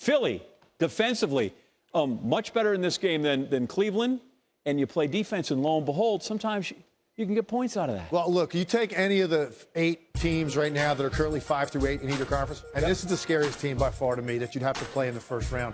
Philly, defensively, much better in this game than Cleveland, and you play defense, and lo and behold, sometimes you can get points out of that. Well, look, you take any of the 8 teams right now that are currently 5 through 8 in either conference, and this is the scariest team by far to me that you'd have to play in the first round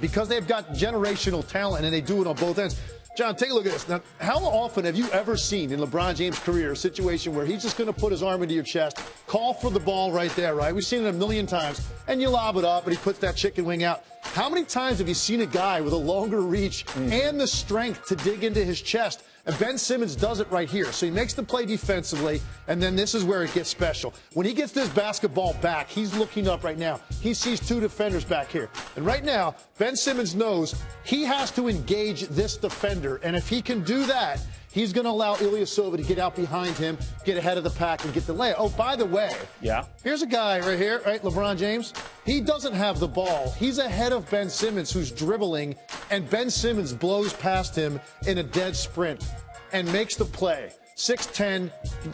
because they've got generational talent, and they do it on both ends. John, take a look at this. Now, how often have you ever seen in LeBron James' career a situation where he's just going to put his arm into your chest, call for the ball right there, right? We've seen it a million times, and you lob it up, and he puts that chicken wing out. How many times have you seen a guy with a longer reach and the strength to dig into his chest? And Ben Simmons does it right here. So he makes the play defensively, and then this is where it gets special. When he gets this basketball back, he's looking up right now. He sees 2 defenders back here. And right now, Ben Simmons knows he has to engage this defender. And if he can do that, he's going to allow Ilyasova to get out behind him, get ahead of the pack, and get the layup. Oh, by the way, here's a guy right here, right, LeBron James. He doesn't have the ball. He's ahead of Ben Simmons, who's dribbling, and Ben Simmons blows past him in a dead sprint and makes the play. 6'10",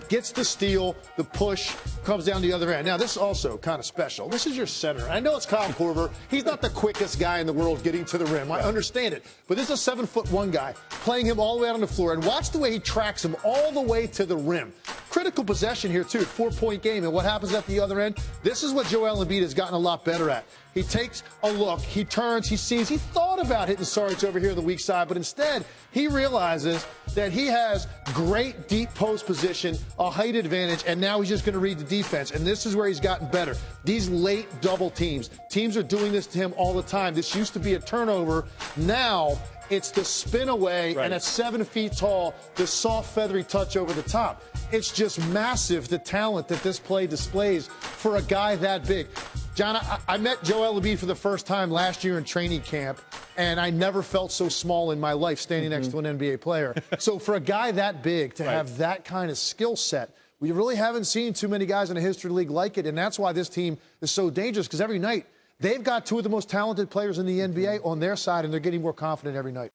gets the steal, the push, comes down the other end. Now, this is also kind of special. This is your center. I know it's Kyle Korver. He's not the quickest guy in the world getting to the rim. I understand it. But this is a 7'1" guy playing him all the way out on the floor. And watch the way he tracks him all the way to the rim. Critical possession here, too. 4-point game. And what happens at the other end? This is what Joel Embiid has gotten a lot better at. He takes a look, he turns, he sees, he thought about hitting Sarge over here on the weak side, but instead he realizes that he has great deep post position, a height advantage, and now he's just going to read the defense. And this is where he's gotten better. These late double teams are doing this to him all the time. This used to be a turnover. Now it's the spin away and at 7 feet tall, the soft feathery touch over the top. It's just massive, the talent that this play displays for a guy that big. John, I met Joel Embiid for the first time last year in training camp, and I never felt so small in my life standing next to an NBA player. So for a guy that big to have that kind of skill set, we really haven't seen too many guys in the history league like it, and that's why this team is so dangerous, because every night they've got 2 of the most talented players in the NBA on their side, and they're getting more confident every night.